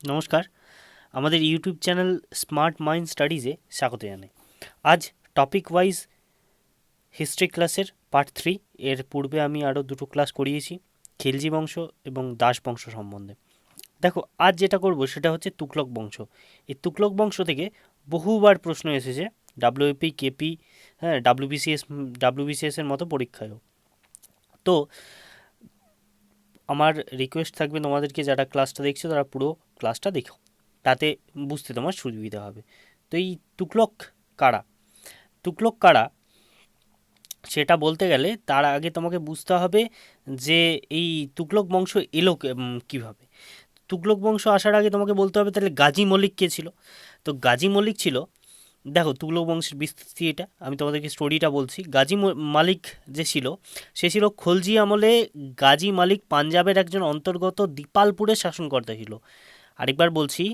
নমস্কার, আমাদের YouTube channel smart mind স্টাডিজে স্বাগত জানাই। আজ টপিক ওয়াইজ হিস্ট্রি ক্লাসের পার্ট 3। এর পূর্বে আমি আরও দুটো ক্লাস করিয়েছি, খিলজি বংশ এবং দাস বংশ সম্বন্ধে। দেখো, আজ যেটা করব সেটা হচ্ছে তুগলক বংশ। এই তুগলক বংশ থেকে বহুবার প্রশ্ন এসেছে, ডাব্লিউপি, কেপি, হ্যাঁ, ডাব্লিউবিসিএস এর মতো পরীক্ষায়ও। তো আমার রিকোয়েস্ট থাকবে তোমাদেরকে, যারা ক্লাসটা দেখছো তারা পুরো ক্লাসটা দেখো, তাতে বুঝতে তোমার সুবিধা হবে। তো এই তুগলক কারা, তুগলক কারা সেটা বলতে গেলে তার আগে তোমাকে বুঝতে হবে যে এই তুগলক বংশ এলো কীভাবে। তুগলক বংশ আসার আগে তোমাকে বলতে হবে তাহলে গাজী মলিক কে ছিল। তো গাজী মলিক ছিল, দেখো তুগলক বংশের বিস্তৃতি এটা, আমি তোমাদেরকে স্টোরিটা বলছি। মালিক যে ছিল, সে ছিল খলজি আমলে গাজী মালিক পাঞ্জাবের একজন অন্তর্গত দীপালপুরের শাসনকর্তা ছিল। আরেকবার বলছি,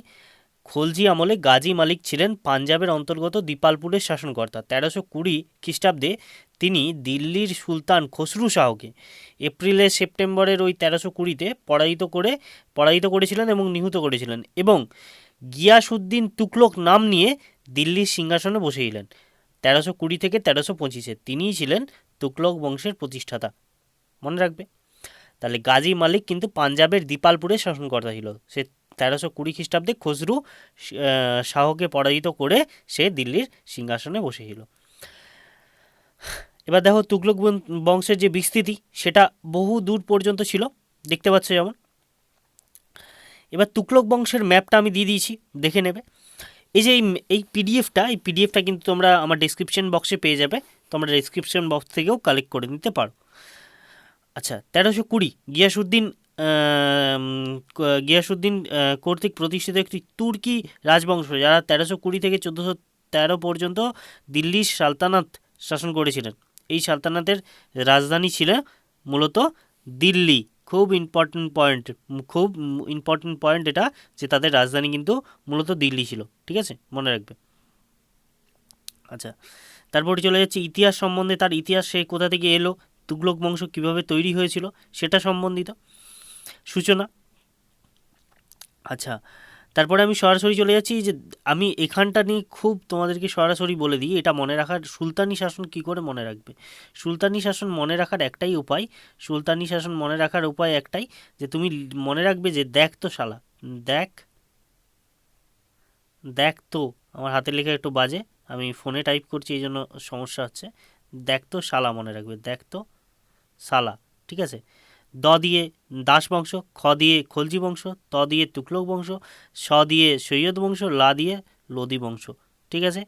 খলজি আমলে গাজী মালিক ছিলেন পাঞ্জাবের অন্তর্গত দীপালপুরের শাসনকর্তা। 1320 খ্রিস্টাব্দে তিনি দিল্লির সুলতান খসরু শাহকে সেপ্টেম্বরের ওই 1320-তে পরাজিত করেছিলেন এবং নিহত করেছিলেন, এবং গিয়াসউদ্দিন তুগলক নাম নিয়ে দিল্লির সিংহাসনে বসেছিলেন 1320 থেকে 1325-এ। তিনিই ছিলেন তুগলক বংশের প্রতিষ্ঠাতা, মনে রাখবে। তাহলে গাজী মালিক কিন্তু পাঞ্জাবের দীপালপুরের শাসনকর্তা ছিল। সে 1320 খ্রিস্টাব্দে খসরু শাহকে পরাজিত করে সে দিল্লির সিংহাসনে বসেছিল। এবার দেখো, তুগলক বংশের যে বিস্তৃতি সেটা বহু দূর পর্যন্ত ছিল, দেখতে পাচ্ছ যেমন। এবার তুগলক বংশের ম্যাপটা আমি দিয়ে দিয়েছি, দেখে নেবে। এই যে এই পিডিএফটা কিন্তু তোমরা আমার ডেসক্রিপশন বক্সে পেয়ে যাবে, তোমরা ডেসক্রিপশন বক্স থেকেও কালেক্ট করে নিতে পারো। আচ্ছা, 1320 গিয়াসুদ্দিন কর্তৃক প্রতিষ্ঠিত একটি তুর্কি রাজবংশ, যারা 1320 থেকে 1413 পর্যন্ত দিল্লির সালতানাত শাসন করেছিলেন। এই সালতানাতের রাজধানী ছিল মূলত দিল্লি। খুব ইম্পর্টেন্ট পয়েন্ট এটা, যে তাদের রাজধানী কিন্তু মূলত দিল্লি ছিল, ঠিক আছে, মনে রাখবে। আচ্ছা, তারপরে চলে যাচ্ছে ইতিহাস সম্বন্ধে। তার ইতিহাস, সে কোথা থেকে এলো, তুগলক বংশ কিভাবে তৈরি হয়েছিল সেটা সম্বন্ধিত সূচনা। আচ্ছা, তারপরে আমি সরাসরি চলে যাচ্ছি, যে আমি এখানটা নিয়ে খুব তোমাদেরকে সরাসরি বলে দিই, এটা মনে রাখার, সুলতানি শাসন কি করে মনে রাখবে। সুলতানি শাসন মনে রাখার একটাই উপায়, যে তুমি মনে রাখবে যে দেখ তো শালা, দেখ দেখ তো, আমার হাতের লেখা একটু বাজে, আমি ফোনে টাইপ করছি এই জন্য সমস্যা হচ্ছে। দেখ তো শালা মনে রাখবে, দেখ তো শালা, ঠিক আছে। দ দিয়ে দাস বংশ, খ দিয়ে খলজি বংশ, ত দিয়ে তুগলক বংশ, স দিয়ে সৈয়দ বংশ, লা দিয়ে লোদি বংশ, ঠিক আছে।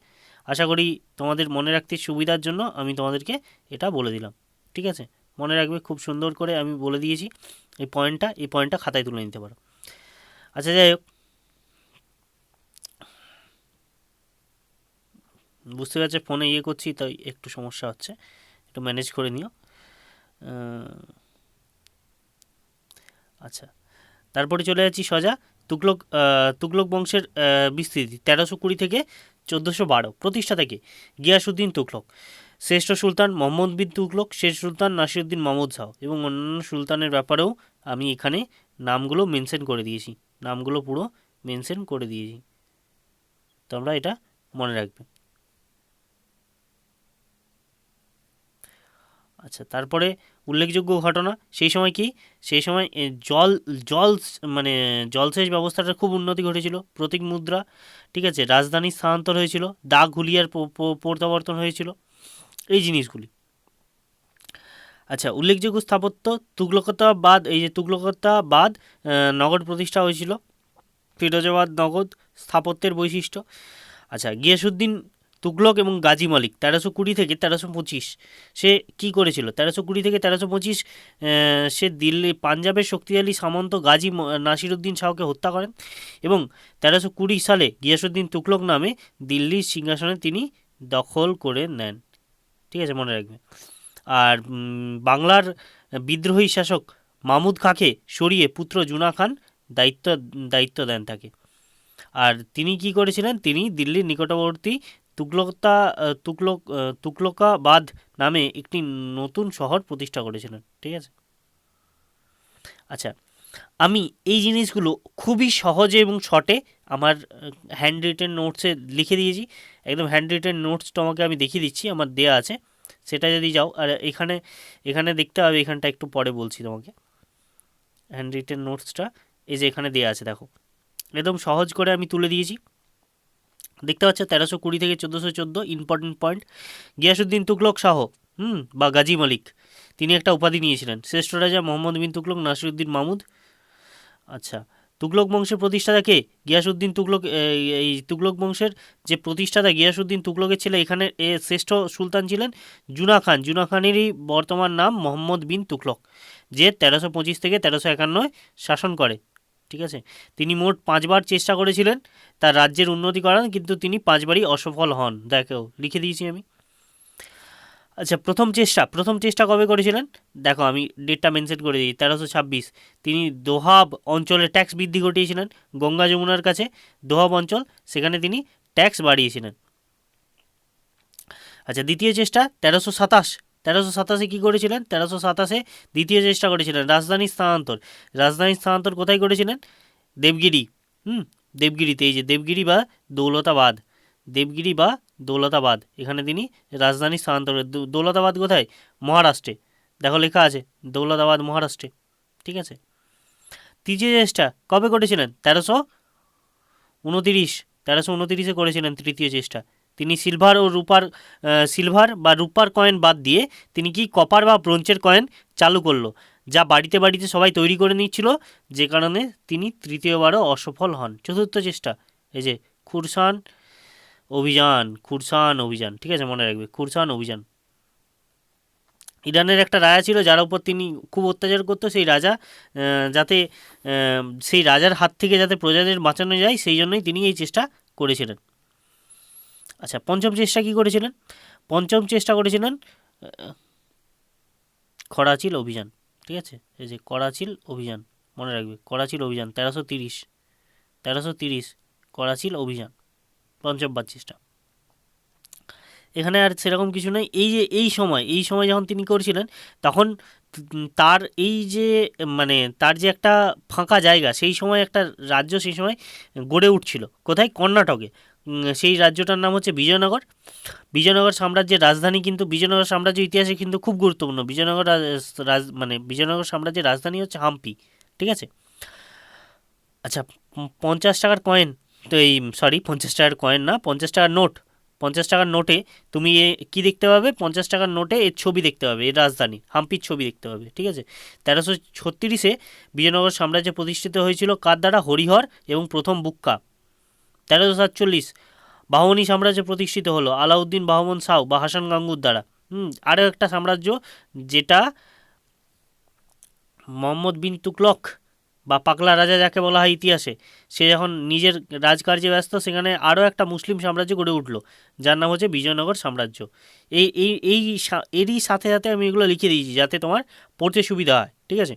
আশা করি তোমাদের মনে রাখতে সুবিধার জন্য আমি তোমাদেরকে এটা বলে দিলাম, ঠিক আছে। মনে রাখবে, খুব সুন্দর করে আমি বলে দিয়েছি। এই পয়েন্টটা খাতায় তুলে নিতে পারো। আচ্ছা, যাই হোক, বুঝতে পারছি ফোনে করছি তাই একটু সমস্যা হচ্ছে, একটু ম্যানেজ করে নিও। আচ্ছা, তারপরে চলে যাচ্ছি সোজা তুগলক বংশের বিস্তৃতি। 1320 থেকে 1412 প্রতিষ্ঠা থেকে গিয়াসউদ্দিন তুগলক, শ্রেষ্ঠ সুলতান মোহাম্মদ বিন তুগলক, শেষ সুলতান নাসিরউদ্দিন মাহমুদ শাহ এবং অন্যান্য সুলতানের ব্যাপারেও আমি এখানে নামগুলো মেনশন করে দিয়েছি, নামগুলো পুরো মেনশন করে দিয়েছি, তোমরা এটা মনে রাখবে। আচ্ছা, তারপরে উল্লেখযোগ্য ঘটনা, সেই সময় জল জল মানে জলসেচ ব্যবস্থাটা খুব উন্নতি ঘটেছিল, প্রতীক মুদ্রা, ঠিক আছে, রাজধানী স্থানান্তর হয়েছিল, ডাক হুলিয়ার প্রত্যাবর্তন হয়েছিল, এই জিনিসগুলি। আচ্ছা, উল্লেখযোগ্য স্থাপত্য, তুগলকতাবাদ নগর প্রতিষ্ঠা হয়েছিল, ফিরোজাবাদ নগদ স্থাপত্যের বৈশিষ্ট্য। আচ্ছা, গিয়াসুদ্দিন তুগলক এবং গাজী মালিক 1320 থেকে 1325 সে কি করেছিল, 1320 থেকে 1325 সে পাঞ্জাবের শক্তিশালী সামন্ত নাসিরউদ্দিন শাহকে হত্যা করেন, এবং 1320 সালে গিয়াসুদ্দিন তুগলক নামে দিল্লির সিংহাসনে তিনি দখল করে নেন, ঠিক আছে, মনে রাখবে। আর বাংলার বিদ্রোহী শাসক মাহমুদ খাঁকে সরিয়ে পুত্র জুনা খান দায়িত্ব দেন তাকে। আর তিনি কি করেছিলেন, তিনি দিল্লির নিকটবর্তী তুগলকাবাদ নামে একটি নতুন শহর প্রতিষ্ঠা করেছিলেন, ঠিক আছে। আচ্ছা, আমি এই জিনিসগুলো খুবই সহজে এবং শর্টে আমার হ্যান্ড রিটেন নোটসে লিখে দিয়েছি। একদম হ্যান্ড রিটেন নোটস তোমাকে আমি দেখিয়ে দিচ্ছি, আমার দেয়া আছে, সেটা যদি যাও। আর এখানে এখানে দেখতে হবে, এখানটা একটু পরে বলছি তোমাকে। হ্যান্ড রিটেন নোটসটা এই যে এখানে দেওয়া আছে, দেখো একদম সহজ করে আমি তুলে দিয়েছি। দেখতে পাচ্ছ 1320 থেকে 1414 ইম্পর্টেন্ট পয়েন্ট। গিয়াসুদ্দিন তুগলক শাহ বা গাজী মালিক, তিনি একটা উপাধি নিয়েছিলেন। শ্রেষ্ঠ রাজা মোহাম্মদ বিন তুগলক, নাসিরুদ্দিন মাহমুদ। আচ্ছা, তুগলক বংশের প্রতিষ্ঠাতা কে? গিয়াসুদ্দিন তুগলক। এই তুগলক বংশের যে প্রতিষ্ঠাতা গিয়াসুদ্দিন তুগলকের ছেলে, এখানে শ্রেষ্ঠ সুলতান ছিলেন জুনা খান। জুনা খানেরই বর্তমান নাম মোহাম্মদ বিন তুগলক, যে 1325 থেকে 1351 শাসন করে। ঠিক আছে, তিনি মোট 5বার চেষ্টা করেছিলেন তার রাজ্যের উন্নতি করার, কিন্তু তিনি 5বারই অসফল হন। দেখো লিখে দিয়েছি আমি। আচ্ছা, প্রথম চেষ্টা কবে করেছিলেন? দেখো আমি ডেটটা মেনশন করে দিই, 1326। তিনি দোহাব অঞ্চলে ট্যাক্স বৃদ্ধি ঘটিয়েছিলেন, গঙ্গা যমুনার কাছে দোহাব অঞ্চল, সেখানে তিনি ট্যাক্স বাড়িয়েছিলেন। আচ্ছা, দ্বিতীয় চেষ্টা 1327। কী করেছিলেন? 1327 দ্বিতীয় চেষ্টা করেছিলেন রাজধানী স্থানান্তর কোথায় করেছিলেন? দেবগিরি। দেবগিরিতে, এই যে দেবগিরি বা দৌলতাবাদ, দেবগিরি বা দৌলতাবাদ, এখানে তিনি রাজধানী স্থানান্তর। দৌলতাবাদ কোথায়? মহারাষ্ট্রে। দেখো লেখা আছে দৌলতাবাদ মহারাষ্ট্রে। ঠিক আছে। তৃতীয় চেষ্টা কবে করেছিলেন? 1329 করেছিলেন তৃতীয় চেষ্টা। তিনি সিলভার বা রূপার কয়েন বাদ দিয়ে তিনি কি কপার বা ব্রোঞ্জের কয়েন চালু করলো, যা বাড়িতে বাড়িতে সবাই তৈরি করে নিচ্ছিল, যে কারণে তিনি তৃতীয়বারও অসফল হন। চতুর্থ চেষ্টা, এই যে খুরসান অভিযান। ঠিক আছে, মনে রাখবে, খুরসান অভিযান। ইরানের একটা রাজা ছিল যার উপর তিনি খুব অত্যাচার করতো, যাতে সেই রাজার হাত থেকে যাতে প্রজাদের বাঁচানো যায়, সেই জন্যই তিনি এই চেষ্টা করেছিলেন। আচ্ছা, পঞ্চম চেষ্টা কি করেছিলেন? পঞ্চম চেষ্টা করেছিলেন করাচিল অভিযান। ঠিক আছে, এই যে করাচিল অভিযান, মনে রাখবে, করাচিল অভিযান 1330 করাচিল অভিযান, পঞ্চমবার চেষ্টা। এখানে আর সেরকম কিছু নেই। এই সময় যখন তিনি করছিলেন, তখন তার তার যে একটা ফাঁকা জায়গা, সেই সময় একটা রাজ্য সেই সময় গড়ে উঠছিল। কোথায়? কর্ণাটকে। সেই রাজ্যটার নাম হচ্ছে বিজয়নগর। বিজয়নগর সাম্রাজ্যের রাজধানী, কিন্তু বিজয়নগর সাম্রাজ্য ইতিহাসে কিন্তু খুব গুরুত্বপূর্ণ। বিজয়নগর সাম্রাজ্যের রাজধানী হচ্ছে হাম্পি। ঠিক আছে। আচ্ছা, 50 টাকার কয়েন, তো এই 50 টাকার কয়েন না, 50 টাকার নোট। 50 টাকার নোটে তুমি কি দেখতে পাবে? 50 টাকার নোটে এর ছবি দেখতে পাবে, এর রাজধানী হাম্পির ছবি দেখতে পাবে। ঠিক আছে। 1336 বিজয়নগর সাম্রাজ্য প্রতিষ্ঠিত হয়েছিল কার দ্বারা? হরিহর এবং প্রথম বুক্কা। 1347 বাহনী সাম্রাজ্য প্রতিষ্ঠিত হলো আলাউদ্দিন বাহমন শাহ বা হাসান গাঙ্গুর দ্বারা। আরও একটা সাম্রাজ্য, যেটা মোহাম্মদ বিন তুগলক বা পাগলা রাজা যাকে বলা হয় ইতিহাসে, সে যখন নিজের রাজকার্যে ব্যস্ত, সেখানে আরও একটা মুসলিম সাম্রাজ্য গড়ে উঠলো, যার নাম হচ্ছে বিজয়নগর সাম্রাজ্য। এরই সাথে সাথে আমি এগুলো লিখে দিয়েছি যাতে তোমার পড়তে সুবিধা হয়। ঠিক আছে।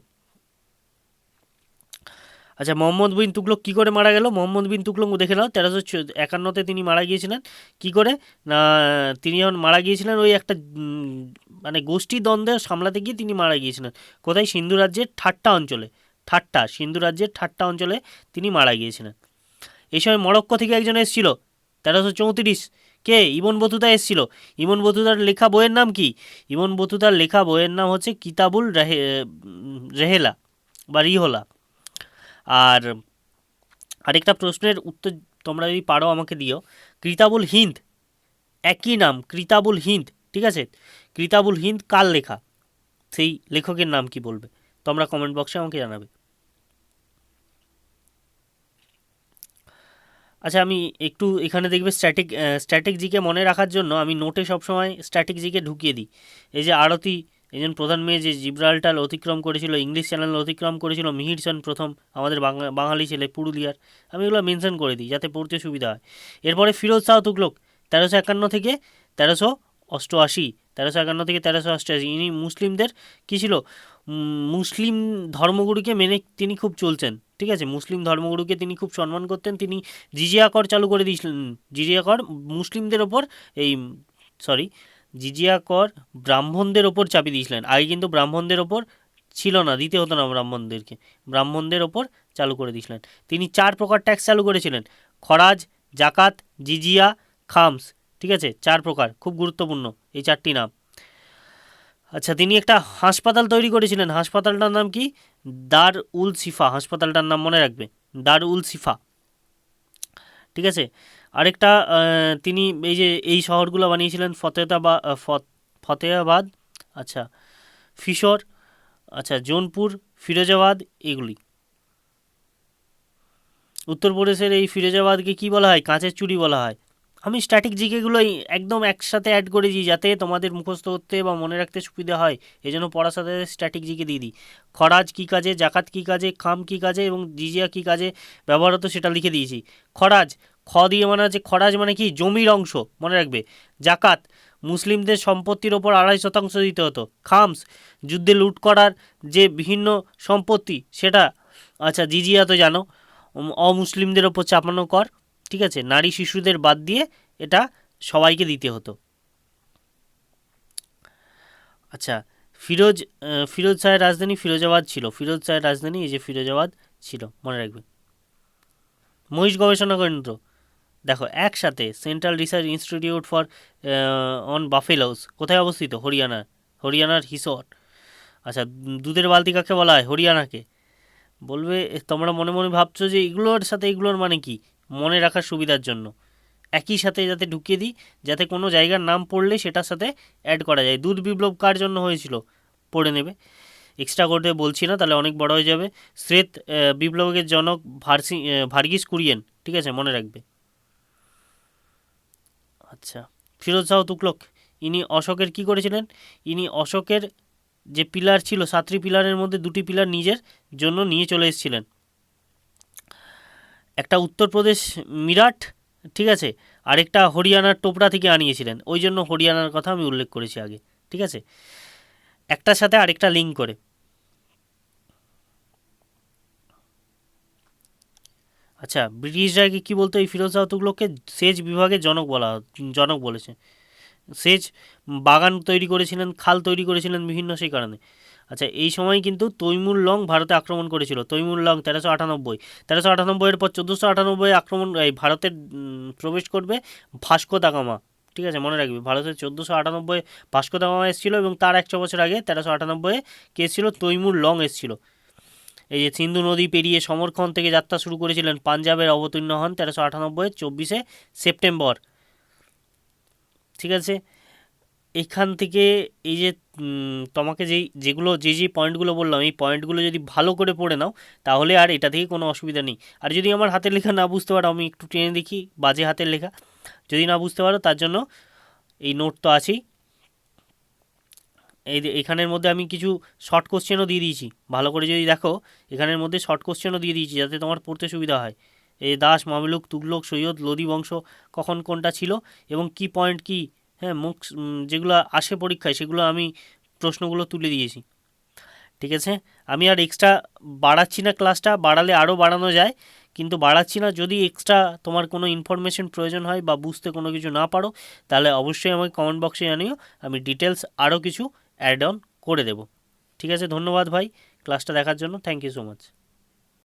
আচ্ছা, মোহাম্মদ বিন তুগলক কী করে মারা গেল? মোহাম্মদ বিন তুগলক দেখে নাও, 1351 তিনি মারা গিয়েছিলেন। কি করে না, তিনি যখন মারা গিয়েছিলেন, ওই একটা গোষ্ঠী দ্বন্দ্ব সামলাতে গিয়ে তিনি মারা গিয়েছিলেন। কোথায়? সিন্ধু রাজ্যের সিন্ধু রাজ্যের ঠাট্টা অঞ্চলে তিনি মারা গিয়েছিলেন। এই সময় মরক্কো থেকে একজন এসেছিল 1334। কে? ইবন বতুতা এসেছিল। ইবন বতুতার লেখা বইয়ের নাম কি? ইবন বতুতার লেখা বইয়ের নাম হচ্ছে কিতাবুল রেহেলা বা রিহলা। আর আরেকটা প্রশ্নের উত্তর তোমরা যদি পারো আমাকে দিও। কিতাবুল হিন্দ, একই নাম, কিতাবুল হিন্দ। ঠিক আছে, কিতাবুল হিন্দ কার লেখা? সেই লেখকের নাম কি বলবে? তোমরা কমেন্ট বক্সে আমাকে জানাবে। আচ্ছা, আমি একটু এখানে দেখবে স্ট্যাটিক জিকে মনে রাখার জন্য আমি নোটে সবসময় স্ট্যাটিক জিকে ঢুকিয়ে দিই। এই যে আরতি, একজন প্রধান মেয়ে যে জিব্রাল্টার অতিক্রম করেছিল, ইংলিশ চ্যানেল অতিক্রম করেছিল, মিহির সেন প্রথম, আমাদের বাঙালি ছেলে, পুরুলিয়ার, আমি এগুলো মেনশন করে দিই যাতে পড়তে সুবিধা হয়। এরপরে ফিরোজ শাহ তুগলক 1351 থেকে 1388, 1351 থেকে 1388, ইনি মুসলিমদের কী ছিল? মুসলিম ধর্মগুরুকে মেনে তিনি খুব চলছেন। ঠিক আছে, মুসলিম ধর্মগুরুকে তিনি খুব সম্মান করতেন। তিনি জিজিয়া কর চালু করে দিয়েছিলেন। জিজিয়া কর মুসলিমদের ওপর, জিজিয়া কর ব্রাহ্মণদের ওপর চাপিয়ে দিয়েছিলেন। আগে কিন্তু ব্রাহ্মণদের ওপর ছিল না, দিতে হতো না ব্রাহ্মণদেরকে, ব্রাহ্মণদের ওপর চালু করে দিয়েছিলেন। তিনি 4 প্রকার ট্যাক্স চালু করেছিলেন: খরাজ, জাকাত, জিজিয়া, খামস। ঠিক আছে, 4 প্রকার, খুব গুরুত্বপূর্ণ এই 4টি নাম। আচ্ছা, তিনি একটা হাসপাতাল তৈরি করেছিলেন, হাসপাতালটার নাম কি? দার উল শিফা, হাসপাতালটার নাম মনে রাখবে, দার উল শিফা। ঠিক আছে, আরেকটা তিনি এই যে এই শহরগুলো বানিয়েছিলেন, ফতেহাবাদ, আচ্ছা, ফিশর, আচ্ছা, জৌনপুর, ফিরোজাবাদ, এগুলি। উত্তরপ্রদেশের এই ফিরোজাবাদকে কি বলা হয়? কাঁচের চুড়ি বলা হয়। আমি স্ট্যাটিক জিকেগুলোই একদম একসাথে অ্যাড করেছি যাতে তোমাদের মুখস্থ করতে বা মনে রাখতে সুবিধা হয়, এই জন্য পড়ার সাথে স্ট্যাটিক জিকে দিয়ে দিই। খরাজ কী কাজে, জাকাত কী কাজে, খাম কী কাজে এবং জিজিয়া কী কাজে ব্যবহার হতো সেটা লিখে দিয়েছি। খরাজ, খ দিয়ে মানে আছে, খরাজ মানে কি? জমির অংশ, মনে রাখবে। জাকাত, মুসলিমদের সম্পত্তির ওপর 2.5% দিতে হতো। খামস, যুদ্ধে লুট করার যে বিভিন্ন সম্পত্তি সেটা। আচ্ছা, জিজিয়া তো জানো, অমুসলিমদের ওপর চাপানো কর। ঠিক আছে, নারী শিশুদের বাদ দিয়ে এটা সবাইকে দিতে হতো। আচ্ছা, ফিরোজ শাহের রাজধানী ফিরোজাবাদ ছিল, ফিরোজ শাহের রাজধানী এই যে ফিরোজাবাদ ছিল, মনে রাখবে। মহিষ গবেষণা কেন্দ্র দেখো একসাথে, central research institute for on buffaloes, কোথায় অবস্থিত? হরিয়ানার হিসর। আচ্ছা, দুধের বালতি কাকে বলা হয়? হরিয়ানাকে। বলবে তোমরা মনে মনে ভাবছো যে এগুলোর সাথে এগুলোর মানে কি, মনে রাখার সুবিধার জন্য একই সাথে যাতে ঢুকিয়ে দিই, যাতে কোনো জায়গার নাম পড়লে সেটার সাথে অ্যাড করা যায়। দুধ বিপ্লব কার জন্য হয়েছিল? পড়ে নেবে, এক্সট্রা করতে বলছি না, তাহলে অনেক বড় হয়ে যাবে। শ্বেত বিপ্লবের জনক ভার্গিস কুরিয়েন। ঠিক আছে, মনে রাখবে। আচ্ছা, ফিরোজ শাহ তুগলক, ইনি অশোকের কি করেছিলেন? ইনি অশোকের যে পিলার ছিল, 7টি পিলারের মধ্যে 2টি পিলার নিজের জন্য নিয়ে চলে এসেছিলেন। একটা উত্তরপ্রদেশ মিরাট, ঠিক আছে, আরেকটা হরিয়ানার টোপরা থেকে আনিয়েছিলেন, ওই জন্য হরিয়ানার কথা আমি উল্লেখ করেছি আগে। ঠিক আছে, একটার সাথে আরেকটা লিঙ্ক করে। আচ্ছা, ব্রিটিশরা কি বলতো এই ফিরোজ শাহ তুগলককে? সেচ বিভাগের জনক বলেছে। সেচ বাগান তৈরি করেছিলেন, খাল তৈরি করেছিলেন বিভিন্ন সেই কারণে। আচ্ছা, এই সময় কিন্তু তৈমুর লং ভারতে আক্রমণ করেছিল। তৈমুর লং 1398 পর 1498 আক্রমণ এই ভারতে প্রবেশ করবে ভাস্কো দা গামা। ঠিক আছে, মনে রাখবি, ভারতে 1498 ভাস্কো দা গামা এসেছিল এবং তার 100 বছর আগে 1398 কে এসেছিল? তৈমুর লং এসেছিল। এই যে সিন্ধু নদী পেরিয়ে সমরখন্দ থেকে যাত্রা শুরু করেছিলেন, পাঞ্জাবের অবতীর্ণ হন 1398 24শে সেপ্টেম্বর। ঠিক আছে, এইখান থেকে এই যে তোমাকে যে পয়েন্টগুলো বললাম, এই পয়েন্টগুলো যদি ভালো করে পড়ে নাও তাহলে আর এটা থেকে কোনো অসুবিধা নেই। আর যদি আমার হাতের লেখা না বুঝতে পারো, আমি একটু টেনে দেখি বাজে হাতের লেখা, যদি না বুঝতে পারো তার জন্য এই নোট তো আছেই। এখানের মধ্যে আমি কিছু শর্ট কোশ্চেনও দিয়ে দিয়েছি, ভালো করে যদি দেখো এখানের মধ্যে শর্ট কোশ্চেনও দিয়ে দিয়েছি যাতে তোমার পড়তে সুবিধা হয়। এই দাস, মামলুক, তুগলক, সৈয়দ, লোদি বংশ কখন কোনটা ছিল এবং কি পয়েন্ট কি, হ্যাঁ, যেগুলো আসে পরীক্ষায় সেগুলো আমি প্রশ্নগুলো তুলে দিয়েছি। ঠিক আছে, আমি আর এক্সট্রা বাড়াচ্ছি না, ক্লাসটা বাড়ালে আরও বাড়ানো যায়, কিন্তু বাড়াচ্ছি না। যদি এক্সট্রা তোমার কোনো ইনফরমেশন প্রয়োজন হয় বা বুঝতে কোনো কিছু না পারো তাহলে অবশ্যই আমাকে কমেন্ট বক্সে জানিও, আমি ডিটেলস আরও কিছু অ্যাড অন করে দেবো। ঠিক আছে, ধন্যবাদ ভাই ক্লাসটা দেখার জন্য, থ্যাংক ইউ সো মাচ।